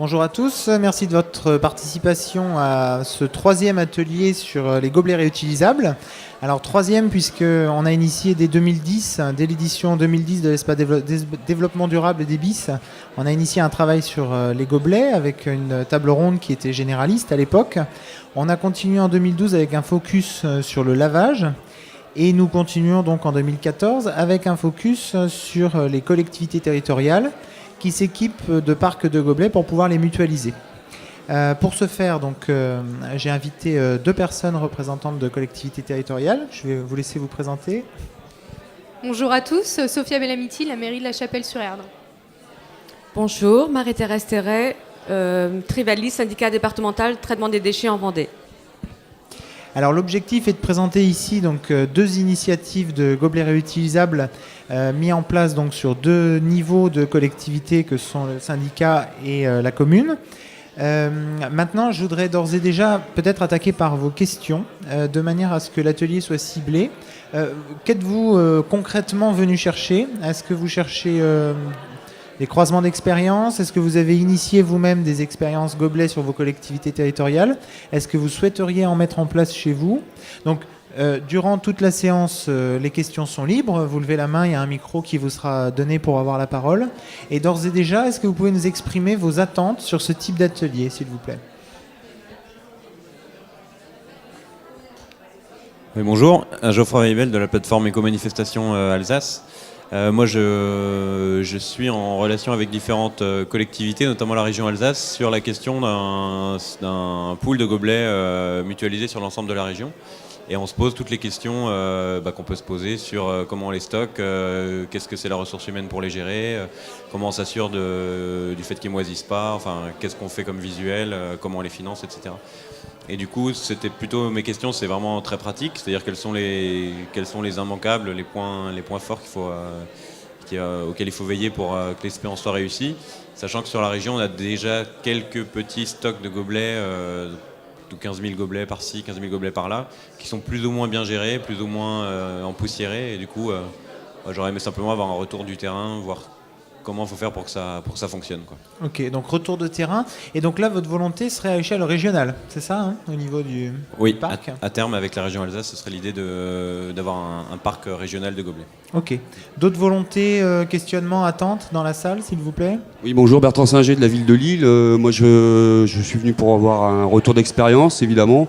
Bonjour à tous, merci de votre participation à ce troisième atelier sur les gobelets réutilisables. Alors troisième puisqu'on a initié dès 2010, dès l'édition 2010 de l'espace développement durable et des BIS, on a initié un travail sur les gobelets avec une table ronde qui était généraliste à l'époque. On a continué en 2012 avec un focus sur le lavage. Et nous continuons donc en 2014 avec un focus sur les collectivités territoriales qui s'équipent de parcs de gobelets pour pouvoir les mutualiser. Pour ce faire, donc, j'ai invité deux personnes représentantes de collectivités territoriales. Je vais vous laisser vous présenter. Bonjour à tous, Sophia Bellamiti, la mairie de La Chapelle-sur-Erdre. Bonjour, Marie-Thérèse Terret, Trivali, syndicat départemental traitement des déchets en Vendée. Alors l'objectif est de présenter ici donc, deux initiatives de gobelets réutilisables mis en place donc, sur deux niveaux de collectivité que sont le syndicat et la commune. Maintenant, je voudrais d'ores et déjà peut-être attaquer par vos questions de manière à ce que l'atelier soit ciblé. Qu'êtes-vous concrètement venu chercher ? Est-ce que vous cherchez des croisements d'expériences? Est-ce que vous avez initié vous-même des expériences gobelets sur vos collectivités territoriales? Est-ce que vous souhaiteriez en mettre en place chez vous? Donc, durant toute la séance, les questions sont libres. Vous levez la main, il y a un micro qui vous sera donné pour avoir la parole. Et d'ores et déjà, est-ce que vous pouvez nous exprimer vos attentes sur ce type d'atelier, s'il vous plaît? Oui, bonjour, Geoffroy Weibel de la plateforme Éco-Manifestation Alsace. Moi, je suis en relation avec différentes collectivités, notamment la région Alsace, sur la question d'un pool de gobelets mutualisés sur l'ensemble de la région. Et on se pose toutes les questions qu'on peut se poser sur comment on les stocke, qu'est-ce que c'est la ressource humaine pour les gérer, comment on s'assure du fait qu'ils ne moisissent pas, enfin, qu'est-ce qu'on fait comme visuel, comment on les finance, etc. Et du coup, c'était plutôt mes questions, c'est vraiment très pratique, c'est-à-dire quels sont les immanquables, les points forts auxquels il faut veiller pour que l'expérience soit réussie, sachant que sur la région, on a déjà quelques petits stocks de gobelets, de 15 000 gobelets par-ci, 15 000 gobelets par-là, qui sont plus ou moins bien gérés, plus ou moins empoussiérés, et du coup, j'aurais aimé simplement avoir un retour du terrain, voir comment il faut faire pour que ça fonctionne, quoi. Ok, donc retour de terrain. Et donc là, votre volonté serait à échelle régionale, c'est ça, hein, au niveau du parc? À terme, avec la région Alsace, ce serait l'idée d'avoir un parc régional de gobelets. Ok. D'autres volontés, questionnements, attentes dans la salle, s'il vous plaît? Oui, bonjour, Bertrand Singer de la ville de Lille. Moi, je suis venu pour avoir un retour d'expérience, évidemment.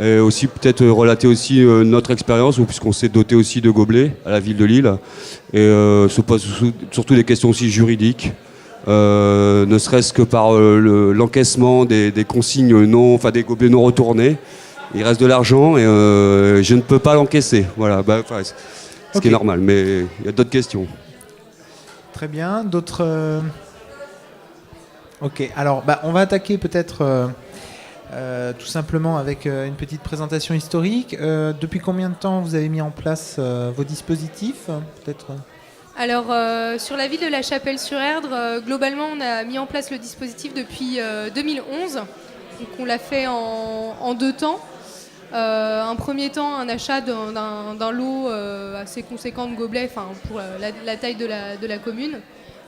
Et aussi peut-être relater aussi notre expérience, puisqu'on s'est doté aussi de gobelets à la ville de Lille. Et se pose surtout des questions aussi juridiques, ne serait-ce que par l'encaissement des consignes des gobelets non retournés. Il reste de l'argent et je ne peux pas l'encaisser. Voilà, ce qui est normal, mais il y a d'autres questions. Très bien, d'autres... Ok, alors on va attaquer peut-être... tout simplement avec une petite présentation historique. Depuis combien de temps vous avez mis en place vos dispositifs, peut-être? Alors, sur la ville de La Chapelle-sur-Erdre, globalement, on a mis en place le dispositif depuis 2011. Donc, on l'a fait en deux temps. Un premier temps, un achat d'un lot assez conséquent de gobelets, pour la taille de la commune.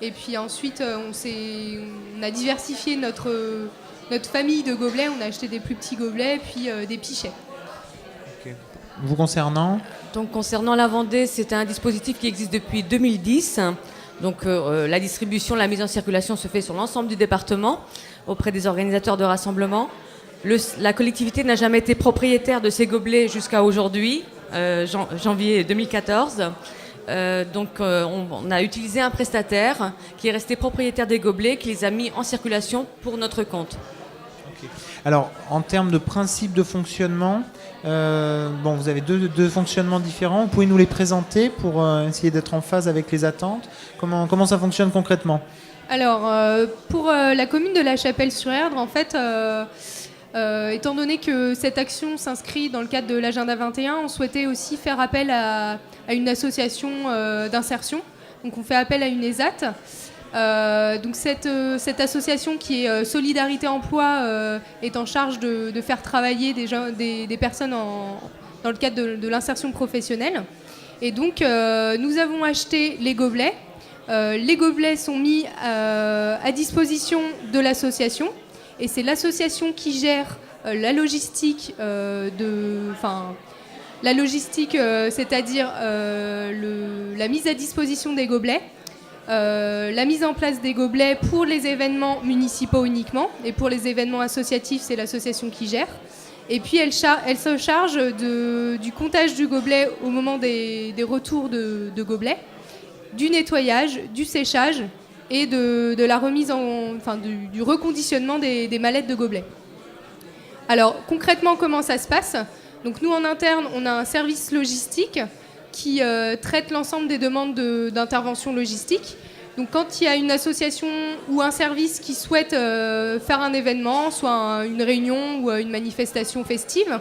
Et puis ensuite, on a diversifié notre famille de gobelets. On a acheté des plus petits gobelets, puis des pichets. Okay. Vous concernant? Donc, concernant la Vendée, c'est un dispositif qui existe depuis 2010. Donc, la distribution, la mise en circulation se fait sur l'ensemble du département auprès des organisateurs de rassemblements. La collectivité n'a jamais été propriétaire de ces gobelets jusqu'à aujourd'hui, janvier 2014. On a utilisé un prestataire qui est resté propriétaire des gobelets, qui les a mis en circulation pour notre compte. Okay. Alors, en termes de principe de fonctionnement, vous avez deux fonctionnements différents. Vous pouvez nous les présenter pour essayer d'être en phase avec les attentes. Comment ça fonctionne concrètement? Alors, pour la commune de La Chapelle-sur-Erdre, en fait, étant donné que cette action s'inscrit dans le cadre de l'agenda 21, on souhaitait aussi faire appel à une association d'insertion. Donc, on fait appel à une ESAT. Donc cette association qui est Solidarité Emploi est en charge de faire travailler des personnes dans le cadre de l'insertion professionnelle. Et donc nous avons acheté les gobelets les gobelets sont mis à disposition de l'association et c'est l'association qui gère la logistique, c'est-à-dire la mise à disposition des gobelets, la mise en place des gobelets pour les événements municipaux uniquement, et pour les événements associatifs, c'est l'association qui gère. Et puis elle se charge du comptage du gobelet au moment des retours de gobelets, du nettoyage, du séchage et de la remise du reconditionnement des mallettes de gobelets. Alors concrètement, comment ça se passe ? Donc nous en interne, on a un service logistique qui traite l'ensemble des demandes d'intervention logistique. Donc quand il y a une association ou un service qui souhaite faire un événement, soit une réunion ou une manifestation festive,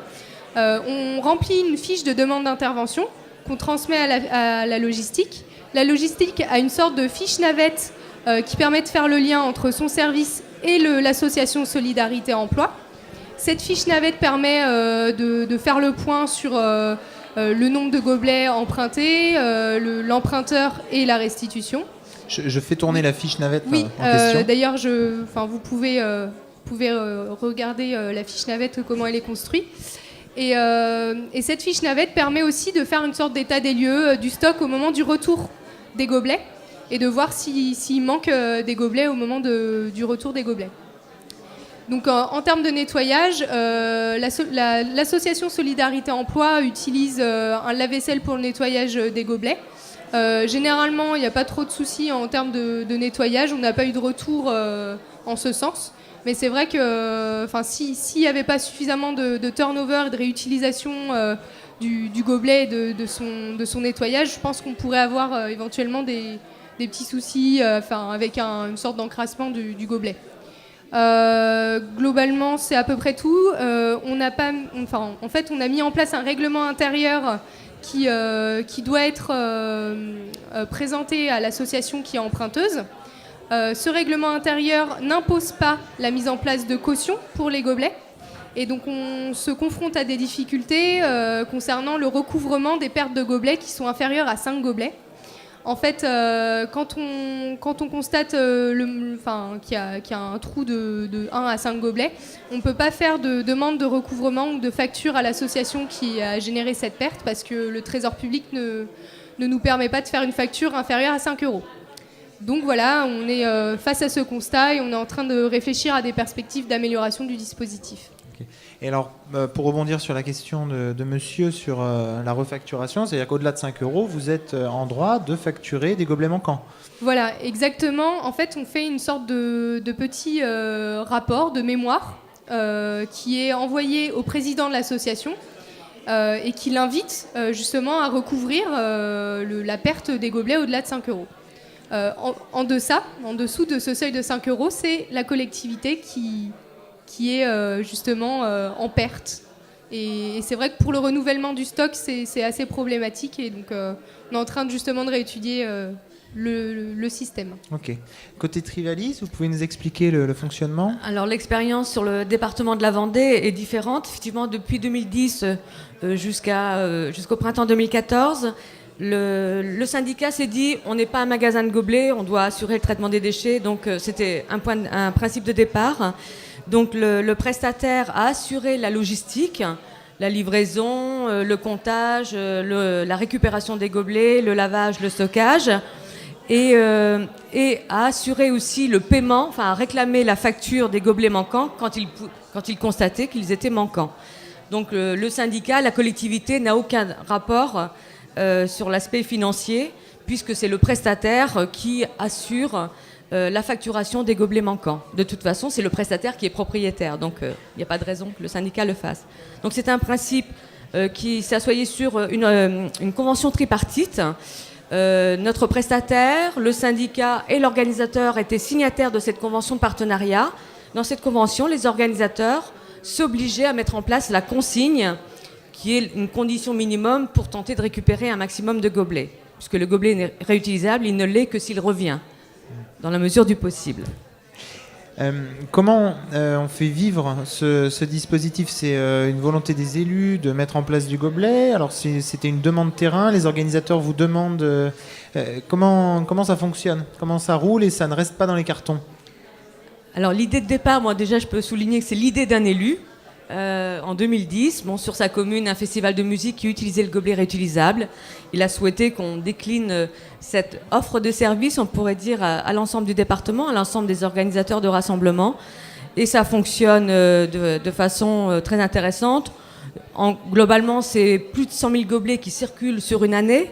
on remplit une fiche de demande d'intervention qu'on transmet à la logistique. La logistique a une sorte de fiche navette qui permet de faire le lien entre son service et l'association Solidarité Emploi. Cette fiche navette permet de faire le point sur le nombre de gobelets empruntés, l'emprunteur et la restitution. Je fais tourner la fiche navette oui, en question. D'ailleurs, vous pouvez regarder la fiche navette, comment elle est construite. Et cette fiche navette permet aussi de faire une sorte d'état des lieux du stock au moment du retour des gobelets et de voir s'il manque des gobelets au moment du retour des gobelets. Donc en termes de nettoyage, l'association Solidarité Emploi utilise un lave-vaisselle pour le nettoyage des gobelets. Généralement, il n'y a pas trop de soucis en termes de nettoyage. On n'a pas eu de retour en ce sens. Mais c'est vrai que s'il n'y avait pas suffisamment de turnover et de réutilisation du gobelet et de son nettoyage, je pense qu'on pourrait avoir éventuellement des petits soucis avec une sorte d'encrassement du gobelet. Globalement, c'est à peu près tout. On a mis en place un règlement intérieur qui doit être présenté à l'association qui est emprunteuse. Ce règlement intérieur n'impose pas la mise en place de caution pour les gobelets. Et donc on se confronte à des difficultés concernant le recouvrement des pertes de gobelets qui sont inférieures à 5 gobelets. En fait, quand on constate qu'il y a un trou de 1 à 5 gobelets, on ne peut pas faire de demande de recouvrement ou de facture à l'association qui a généré cette perte parce que le Trésor public ne nous permet pas de faire une facture inférieure à 5 €. Donc voilà, on est face à ce constat et on est en train de réfléchir à des perspectives d'amélioration du dispositif. Okay. Et alors, pour rebondir sur la question de monsieur sur la refacturation, c'est-à-dire qu'au-delà de 5 €, vous êtes en droit de facturer des gobelets manquants. Voilà, exactement. En fait, on fait une sorte de petit rapport de mémoire qui est envoyé au président de l'association et qui l'invite justement à recouvrir la perte des gobelets au-delà de 5 €. En dessous de ce seuil de 5 €, c'est la collectivité qui est justement en perte. Et c'est vrai que pour le renouvellement du stock, c'est assez problématique. Et donc, on est en train justement de réétudier le système. Ok. Côté Trivalis, vous pouvez nous expliquer le fonctionnement ? Alors l'expérience sur le département de la Vendée est différente. Effectivement, depuis 2010 jusqu'au printemps 2014, le syndicat s'est dit on n'est pas un magasin de gobelets, on doit assurer le traitement des déchets. Donc c'était un principe de départ. Donc le prestataire a assuré la logistique, la livraison, le comptage, la récupération des gobelets, le lavage, le stockage, et a assuré aussi le paiement, enfin a réclamé la facture des gobelets manquants quand il constatait qu'ils étaient manquants. Donc le syndicat, la collectivité n'a aucun rapport sur l'aspect financier, puisque c'est le prestataire qui assure la facturation des gobelets manquants. De toute façon, c'est le prestataire qui est propriétaire, donc il n'y a pas de raison que le syndicat le fasse. Donc c'est un principe qui s'assoyait sur une convention tripartite. Notre prestataire, le syndicat et l'organisateur étaient signataires de cette convention de partenariat. Dans cette convention, les organisateurs s'obligeaient à mettre en place la consigne, qui est une condition minimum pour tenter de récupérer un maximum de gobelets. Puisque le gobelet est réutilisable, il ne l'est que s'il revient, dans la mesure du possible. Comment on fait vivre ce dispositif? C'est une volonté des élus de mettre en place du gobelet? Alors c'était une demande terrain, les organisateurs vous demandent comment ça fonctionne? Comment ça roule et ça ne reste pas dans les cartons? Alors l'idée de départ, moi déjà je peux souligner que c'est l'idée d'un élu. En 2010, sur sa commune, un festival de musique qui utilisait le gobelet réutilisable. Il a souhaité qu'on décline cette offre de service, on pourrait dire, à l'ensemble du département, à l'ensemble des organisateurs de rassemblements. Et ça fonctionne de façon très intéressante. Globalement, c'est plus de 100 000 gobelets qui circulent sur une année.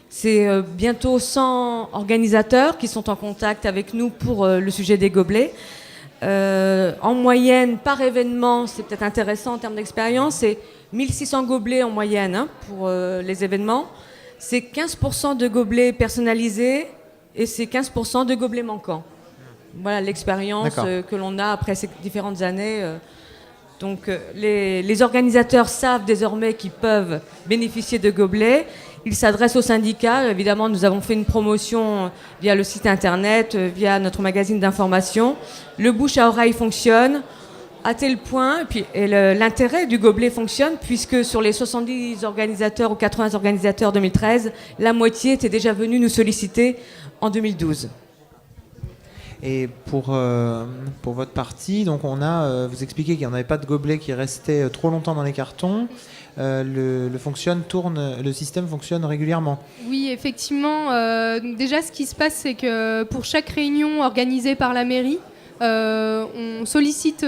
C'est bientôt 100 organisateurs qui sont en contact avec nous pour le sujet des gobelets. En moyenne, par événement, c'est peut-être intéressant en termes d'expérience, c'est 1600 gobelets en moyenne pour les événements. C'est 15% de gobelets personnalisés et c'est 15% de gobelets manquants. Voilà l'expérience que l'on a après ces différentes années. Donc les organisateurs savent désormais qu'ils peuvent bénéficier de gobelets. Ils s'adressent aux syndicats. Évidemment, nous avons fait une promotion via le site internet, via notre magazine d'information. Le bouche à oreille fonctionne à tel point, et l'intérêt du gobelet fonctionne, puisque sur les 70 organisateurs ou 80 organisateurs 2013, la moitié était déjà venue nous solliciter en 2012. Et pour votre partie, donc vous expliquez qu'il n'y en avait pas de gobelet qui restait trop longtemps dans les cartons. Le système fonctionne régulièrement. Oui, effectivement. Donc déjà, ce qui se passe, c'est que pour chaque réunion organisée par la mairie, on sollicite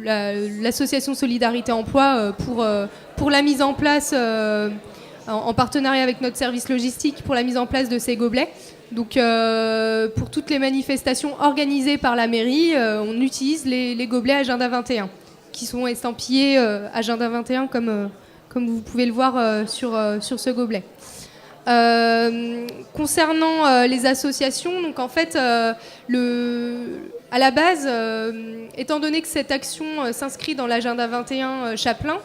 l'association Solidarité Emploi pour la mise en place, en partenariat avec notre service logistique, pour la mise en place de ces gobelets. Donc pour toutes les manifestations organisées par la mairie, on utilise les gobelets Agenda 21, qui sont estampillés Agenda 21 comme vous pouvez le voir sur ce gobelet. Concernant les associations, donc en fait, à la base, étant donné que cette action s'inscrit dans l'Agenda 21 Chapelain,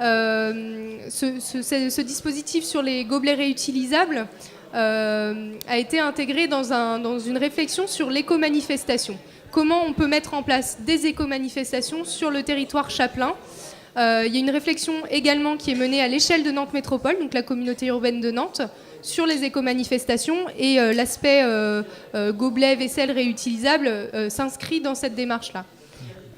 ce dispositif sur les gobelets réutilisables a été intégré dans une réflexion sur l'éco-manifestation. Comment on peut mettre en place des éco-manifestations sur le territoire chapelain. Il y a une réflexion également qui est menée à l'échelle de Nantes Métropole, donc la communauté urbaine de Nantes, sur les éco-manifestations, et l'aspect gobelet, vaisselle réutilisable s'inscrit dans cette démarche-là.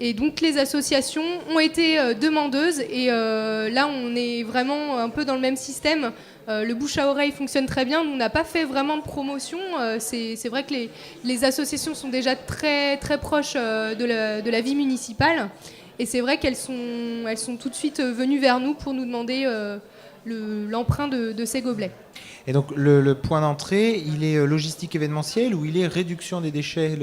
Et donc les associations ont été demandeuses, et là on est vraiment un peu dans le même système. Le bouche à oreille fonctionne très bien. Nous, on n'a pas fait vraiment de promotion. C'est vrai que les associations sont déjà très, très proches de la vie municipale. Et c'est vrai qu'elles sont tout de suite venues vers nous pour nous demander l'emprunt de ces gobelets. Et donc le point d'entrée, il est logistique événementielle ou il est réduction des déchets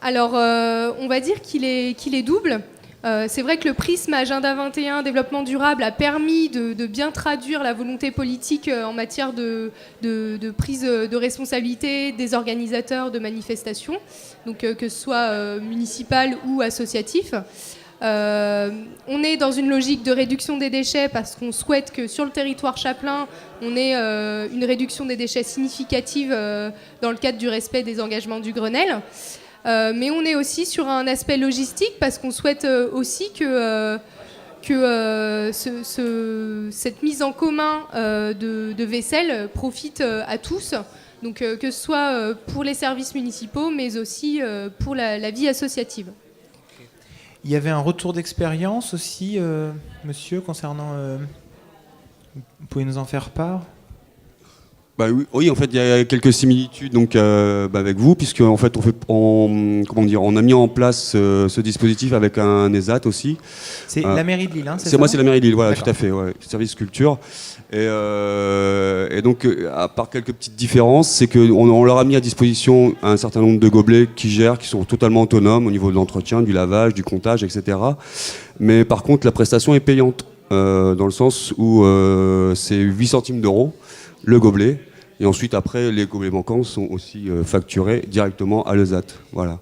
Alors, on va dire qu'il est double. C'est vrai que le prisme Agenda 21 développement durable a permis de bien traduire la volonté politique en matière de prise de responsabilité des organisateurs de manifestations, donc que ce soit municipal ou associatif. On est dans une logique de réduction des déchets parce qu'on souhaite que sur le territoire chapelain, on ait une réduction des déchets significative dans le cadre du respect des engagements du Grenelle. Mais on est aussi sur un aspect logistique parce qu'on souhaite aussi que cette mise en commun de vaisselle profite à tous, donc que ce soit pour les services municipaux mais aussi pour la vie associative. Il y avait un retour d'expérience aussi, monsieur, concernant... vous pouvez nous en faire part ? Oui, en fait, il y a quelques similitudes donc avec vous, puisque en fait, on a mis en place ce dispositif avec un ESAT aussi. C'est la mairie de Lille, hein, c'est ça ? Moi, c'est la mairie de Lille, voilà, tout à fait, ouais, service culture. Et donc, à part quelques petites différences, c'est qu'on leur a mis à disposition un certain nombre de gobelets qui sont totalement autonomes au niveau de l'entretien, du lavage, du comptage, etc. Mais par contre, la prestation est payante, dans le sens où c'est 8 centimes d'euros le gobelet. Et ensuite, après, les gobelets manquants sont aussi facturés directement à l'ESAT. Voilà.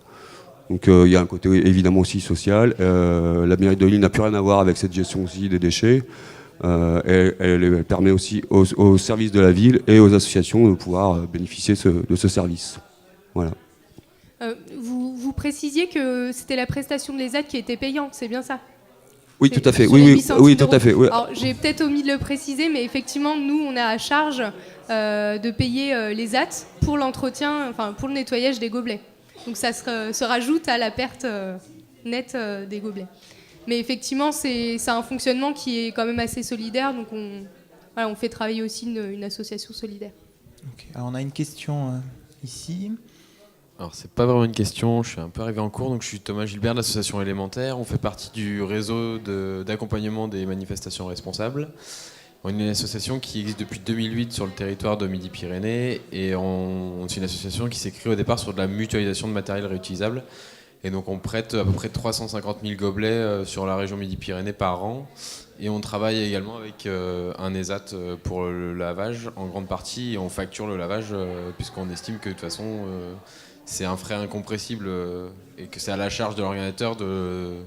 Donc, il y a un côté évidemment aussi social. La mairie de Lille n'a plus rien à voir avec cette gestion aussi des déchets. Elle permet aussi aux services de la ville et aux associations de pouvoir bénéficier de ce service. Voilà. Vous vous précisiez que c'était la prestation de l'ESAT qui était payante, c'est bien ça? Oui, C'est tout à fait. sur Oui, les oui, 8 centimes oui, tout d'euros. à fait. Oui. Alors, j'ai peut-être omis de le préciser, mais effectivement, nous, on a à charge de payer l'ESAT pour l'entretien, enfin pour le nettoyage des gobelets. Donc ça se rajoute à la perte nette des gobelets. Mais effectivement, c'est un fonctionnement qui est quand même assez solidaire, donc on fait travailler aussi une association solidaire. Ok. Alors on a une question ici. Alors c'est pas vraiment une question, je suis un peu arrivé en cours, donc je suis Thomas Gilbert de l'association Élémentaire. On fait partie du réseau d'accompagnement des manifestations responsables. On est une association qui existe depuis 2008 sur le territoire de Midi-Pyrénées et c'est une association qui s'est créée au départ sur de la mutualisation de matériel réutilisable. Et donc on prête à peu près 350 000 gobelets sur la région Midi-Pyrénées par an. Et on travaille également avec un ESAT pour le lavage en grande partie. Et on facture le lavage puisqu'on estime que de toute façon c'est un frais incompressible et que c'est à la charge de l'organisateur de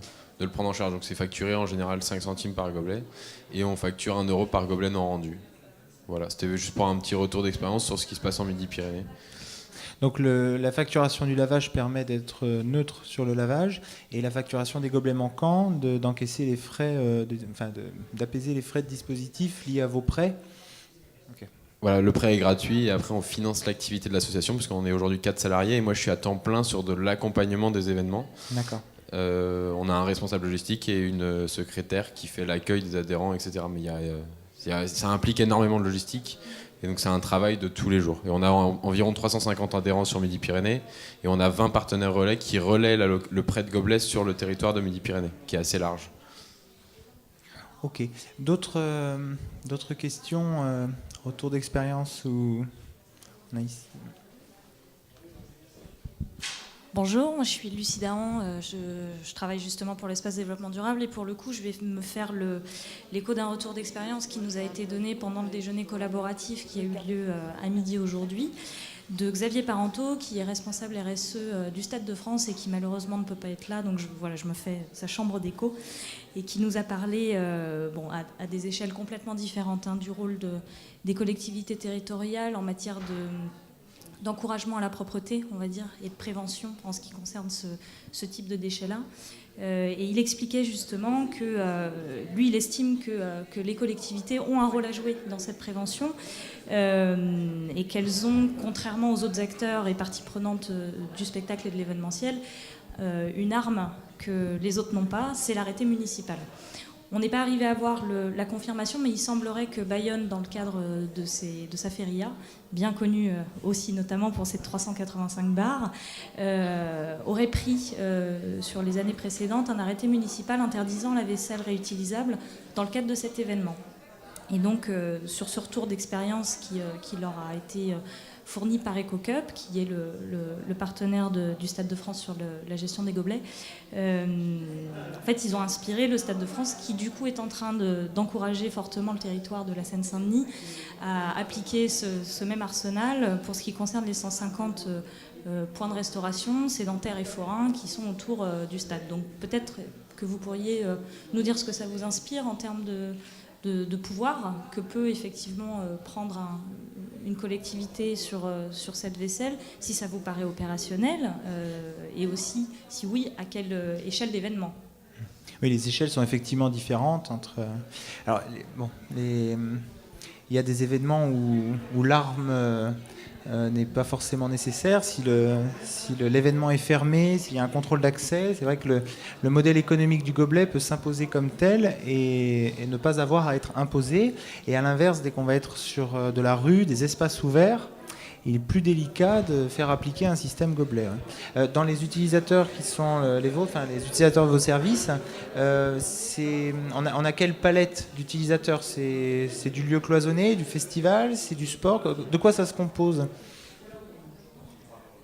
le prendre en charge. Donc c'est facturé en général 5 centimes par gobelet et on facture 1 € par gobelet non rendu. Voilà, c'était juste pour un petit retour d'expérience sur ce qui se passe en Midi-Pyrénées. Donc la facturation du lavage permet d'être neutre sur le lavage et la facturation des gobelets manquants d'encaisser les frais, d'apaiser les frais de dispositif liés à vos prêts. Okay. Voilà, le prêt est gratuit et après on finance l'activité de l'association puisqu'on est aujourd'hui 4 salariés et moi je suis à temps plein sur de l'accompagnement des événements. D'accord. On a un responsable logistique et une secrétaire qui fait l'accueil des adhérents, etc. Mais ça implique énormément de logistique. Et donc c'est un travail de tous les jours. Et on a environ 350 adhérents sur Midi-Pyrénées et on a 20 partenaires relais qui relaient le prêt de gobelets sur le territoire de Midi-Pyrénées, qui est assez large. Ok. D'autres questions, retour d'expérience ou on a ici. Bonjour, moi je suis Lucie Dahan, je travaille justement pour l'espace développement durable et pour le coup je vais me faire l'écho d'un retour d'expérience qui nous a été donné pendant le déjeuner collaboratif qui a eu lieu à midi aujourd'hui de Xavier Parenteau qui est responsable RSE du Stade de France et qui malheureusement ne peut pas être là, donc je me fais sa chambre d'écho et qui nous a parlé à des échelles complètement différentes du rôle des collectivités territoriales en matière d'encouragement à la propreté, on va dire, et de prévention en ce qui concerne ce type de déchets-là. Et il expliquait justement que lui, il estime que les collectivités ont un rôle à jouer dans cette prévention et qu'elles ont, contrairement aux autres acteurs et parties prenantes du spectacle et de l'événementiel, une arme que les autres n'ont pas, c'est l'arrêté municipal. On n'est pas arrivé à avoir la confirmation, mais il semblerait que Bayonne, dans le cadre de sa feria, bien connue aussi notamment pour ses 385 bars, aurait pris sur les années précédentes un arrêté municipal interdisant la vaisselle réutilisable dans le cadre de cet événement. Et donc, sur ce retour d'expérience qui leur a été fourni par EcoCup, qui est le partenaire du Stade de France sur la gestion des gobelets. En fait, ils ont inspiré le Stade de France, qui du coup est en train d'encourager fortement le territoire de la Seine-Saint-Denis à appliquer ce même arsenal pour ce qui concerne les 150 points de restauration, sédentaires et forains, qui sont autour du stade. Donc peut-être que vous pourriez nous dire ce que ça vous inspire en termes de pouvoir que peut effectivement prendre une collectivité sur cette vaisselle, si ça vous paraît opérationnel, et aussi, si oui, à quelle échelle d'événement. Oui, les échelles sont effectivement différentes entre. Alors, il y a des événements où l'arme n'est pas forcément nécessaire. Si l'événement est fermé, s'il y a un contrôle d'accès, c'est vrai que le modèle économique du gobelet peut s'imposer comme tel et ne pas avoir à être imposé. Et à l'inverse, dès qu'on va être sur de la rue, des espaces ouverts, il est plus délicat de faire appliquer un système gobelet. Dans les utilisateurs qui sont les vôtres, enfin les utilisateurs de vos services, on a quelle palette d'utilisateurs ? C'est du lieu cloisonné, du festival, c'est du sport ? De quoi ça se compose ?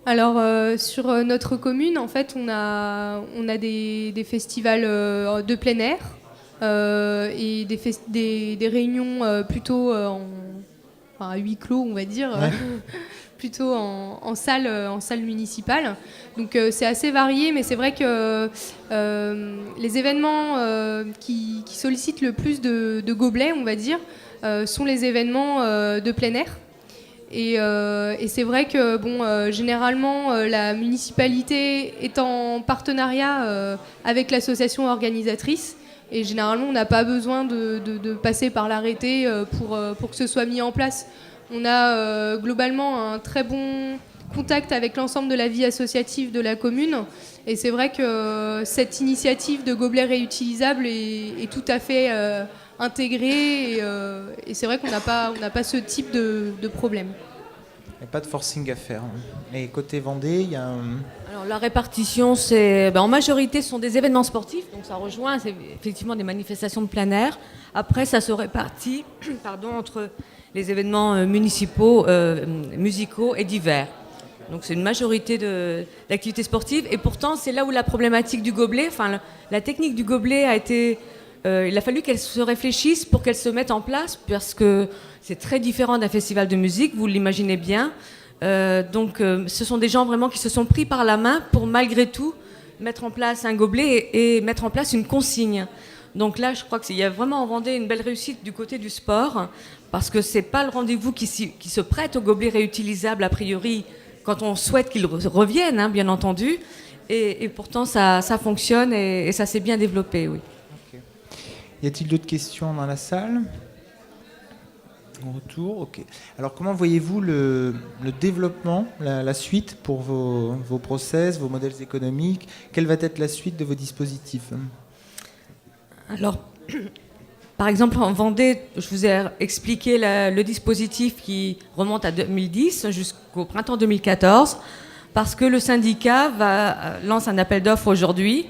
Alors sur notre commune, en fait, on a des festivals de plein air et des réunions plutôt à huis clos, on va dire, ouais. Plutôt en salle municipale. Donc c'est assez varié, mais c'est vrai que les événements qui sollicitent le plus de gobelets, on va dire, sont les événements de plein air. Et c'est vrai que généralement, la municipalité est en partenariat avec l'association organisatrice. Et généralement, on n'a pas besoin de passer par l'arrêté pour que ce soit mis en place. On a globalement un très bon contact avec l'ensemble de la vie associative de la commune. Et c'est vrai que cette initiative de gobelets réutilisables est tout à fait intégrée. Et c'est vrai qu'on n'a pas ce type de problème. Il n'y a pas de forcing à faire. Et côté Vendée, il y a un... Alors la répartition, c'est en majorité ce sont des événements sportifs, donc ça rejoint c'est effectivement des manifestations de plein air. Après, ça se répartit entre les événements municipaux, musicaux et divers. Donc c'est une majorité d'activités sportives. Et pourtant, c'est là où la problématique du gobelet, la technique du gobelet a été... il a fallu qu'elle se réfléchisse pour qu'elle se mette en place, parce que c'est très différent d'un festival de musique, vous l'imaginez bien. Ce sont des gens vraiment qui se sont pris par la main pour malgré tout mettre en place un gobelet et mettre en place une consigne. Donc là, je crois qu'il y a vraiment en Vendée une belle réussite du côté du sport, parce que c'est pas le rendez-vous qui se prête au gobelet réutilisable a priori quand on souhaite qu'il revienne, bien entendu. Et pourtant, ça fonctionne et ça s'est bien développé, oui. Okay. Y a-t-il d'autres questions dans la salle ? En retour, ok. Alors, comment voyez-vous le développement, la suite pour vos process, vos modèles économiques ? Quelle va être la suite de vos dispositifs ? Alors, par exemple, en Vendée, je vous ai expliqué le dispositif qui remonte à 2010 jusqu'au printemps 2014, parce que le syndicat lance un appel d'offres aujourd'hui.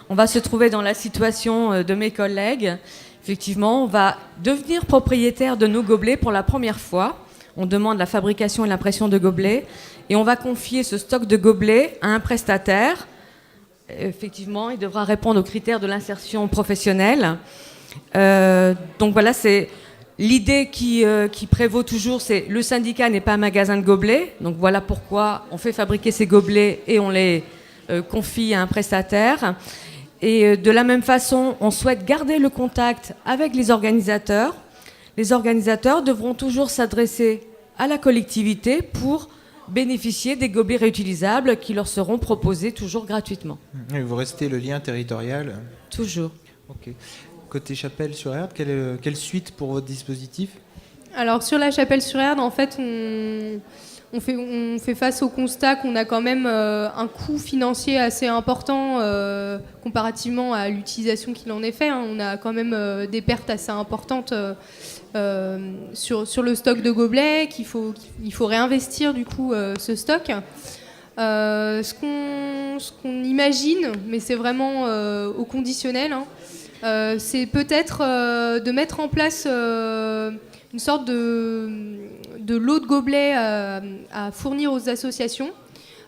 On va se trouver dans la situation de mes collègues. Effectivement, on va devenir propriétaire de nos gobelets pour la première fois. On demande la fabrication et l'impression de gobelets. Et on va confier ce stock de gobelets à un prestataire. Effectivement, il devra répondre aux critères de l'insertion professionnelle. Donc voilà, c'est l'idée qui prévaut toujours, c'est le syndicat n'est pas un magasin de gobelets. Donc voilà pourquoi on fait fabriquer ces gobelets et on les confie à un prestataire. Et de la même façon, on souhaite garder le contact avec les organisateurs. Les organisateurs devront toujours s'adresser à la collectivité pour bénéficier des gobelets réutilisables qui leur seront proposés toujours gratuitement. Et vous restez le lien territorial ? Toujours. Ok. Côté Chapelle-sur-Erdre, quelle suite pour votre dispositif ? Alors sur la Chapelle-sur-Erdre, en fait, on fait face au constat qu'on a quand même un coût financier assez important comparativement à l'utilisation qu'il en est fait. On a quand même des pertes assez importantes sur le stock de gobelets, il faut réinvestir du coup ce stock. Ce qu'on imagine, mais c'est vraiment au conditionnel, c'est peut-être de mettre en place une sorte de lot de gobelets à fournir aux associations.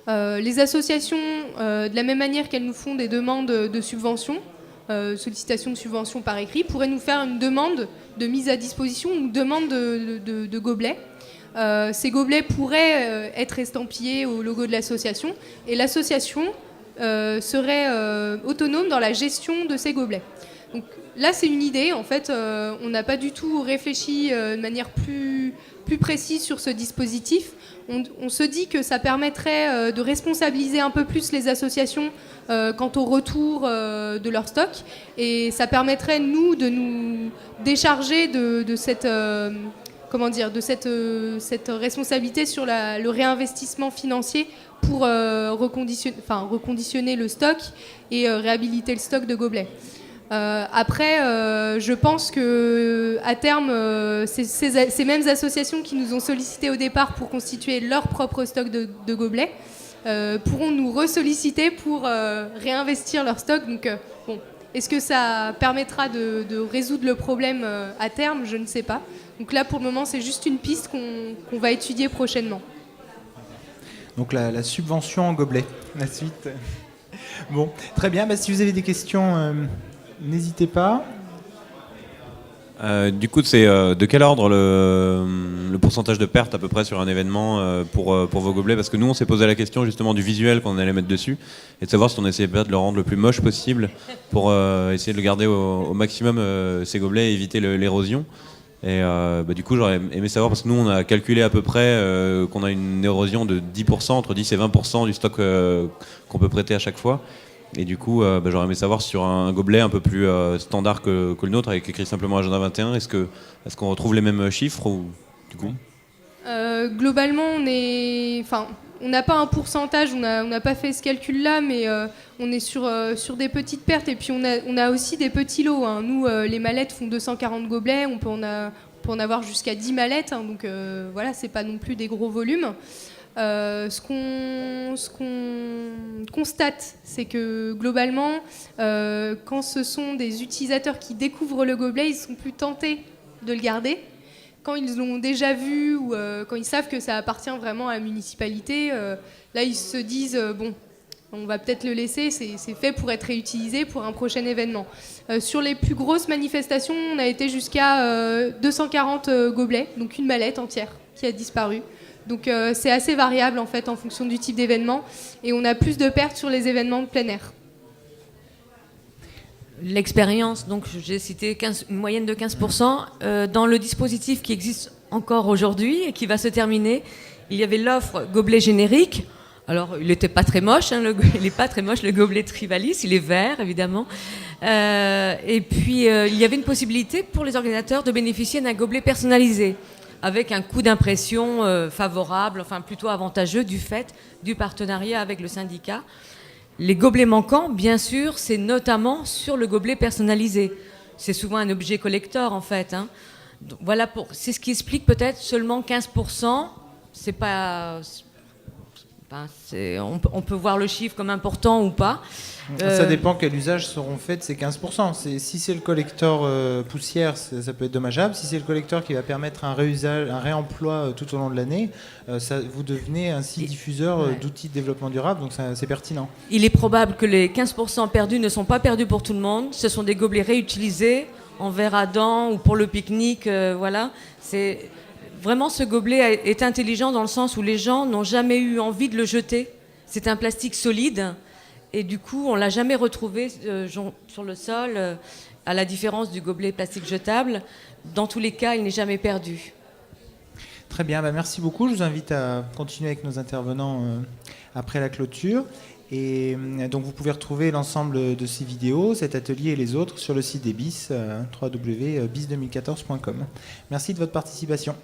Les associations, de la même manière qu'elles nous font des demandes de subventions, sollicitation de subventions par écrit, pourraient nous faire une demande de mise à disposition ou une demande de gobelets. Ces gobelets pourraient être estampillés au logo de l'association et l'association serait autonome dans la gestion de ces gobelets. Donc là, c'est une idée. En fait, on n'a pas du tout réfléchi de manière plus précise sur ce dispositif. On se dit que ça permettrait de responsabiliser un peu plus les associations quant au retour de leur stock. Et ça permettrait, nous, de nous décharger de cette responsabilité sur le réinvestissement financier pour reconditionner le stock et réhabiliter le stock de gobelets. Après, je pense que à terme, ces mêmes associations qui nous ont sollicité au départ pour constituer leur propre stock de gobelets pourront nous ressolliciter pour réinvestir leur stock. Donc, est-ce que ça permettra de résoudre le problème à terme ? Je ne sais pas. Donc là, pour le moment, c'est juste une piste qu'on va étudier prochainement. Donc la subvention en gobelet, la suite. Bon, très bien. Si vous avez des questions... n'hésitez pas. Du coup, c'est de quel ordre le pourcentage de perte à peu près sur un événement pour vos gobelets ? Parce que nous, on s'est posé la question justement du visuel qu'on allait mettre dessus et de savoir si on essayait peut-être de le rendre le plus moche possible pour essayer de le garder au maximum, ces gobelets, et éviter l'érosion. Et du coup, j'aurais aimé savoir, parce que nous, on a calculé à peu près qu'on a une érosion de 10%, entre 10 et 20% du stock qu'on peut prêter à chaque fois. Et du coup, j'aurais aimé savoir sur un gobelet un peu plus standard que le nôtre, avec écrit simplement Agenda 21, est-ce qu'on retrouve les mêmes chiffres ou, du coup Globalement, on n'a pas un pourcentage, on n'a pas fait ce calcul-là, mais on est sur des petites pertes. Et puis on a aussi des petits lots, hein. Nous, les mallettes font 240 gobelets, on peut en avoir jusqu'à 10 mallettes, hein. Donc voilà, c'est pas non plus des gros volumes. Ce qu'on constate, c'est que globalement, quand ce sont des utilisateurs qui découvrent le gobelet, ils sont plus tentés de le garder. Quand ils l'ont déjà vu ou quand ils savent que ça appartient vraiment à la municipalité, là ils se disent bon, on va peut-être le laisser, c'est fait pour être réutilisé pour un prochain événement. Sur les plus grosses manifestations, on a été jusqu'à 240 gobelets, donc une mallette entière qui a disparu. Donc c'est assez variable en fait en fonction du type d'événement, et on a plus de pertes sur les événements de plein air. L'expérience, donc j'ai cité une moyenne de 15%. Dans le dispositif qui existe encore aujourd'hui et qui va se terminer, il y avait l'offre gobelet générique. Alors, il n'était pas très moche, hein, il n'est pas très moche, le gobelet Trivalis, il est vert, évidemment. Et puis, il y avait une possibilité pour les organisateurs de bénéficier d'un gobelet personnalisé, avec un coût d'impression favorable, enfin plutôt avantageux du fait du partenariat avec le syndicat. Les gobelets manquants, bien sûr, c'est notamment sur le gobelet personnalisé. C'est souvent un objet collector, en fait, hein. Donc, voilà, c'est ce qui explique peut-être seulement 15%. C'est pas... on peut voir le chiffre comme important ou pas. Ça dépend quel usage seront faits de ces 15%. Si c'est le collector poussière, ça peut être dommageable. Si c'est le collector qui va permettre un réusage, un réemploi tout au long de l'année, vous devenez ainsi diffuseur d'outils de développement durable, donc c'est pertinent. Il est probable que les 15% perdus ne sont pas perdus pour tout le monde. Ce sont des gobelets réutilisés en verre à dents ou pour le pique-nique. Voilà. Vraiment, ce gobelet est intelligent dans le sens où les gens n'ont jamais eu envie de le jeter. C'est un plastique solide. Et du coup, on ne l'a jamais retrouvé sur le sol, à la différence du gobelet plastique jetable. Dans tous les cas, il n'est jamais perdu. Très bien, merci beaucoup. Je vous invite à continuer avec nos intervenants après la clôture. Et donc, vous pouvez retrouver l'ensemble de ces vidéos, cet atelier et les autres sur le site des BIS, www.bis2014.com. Merci de votre participation.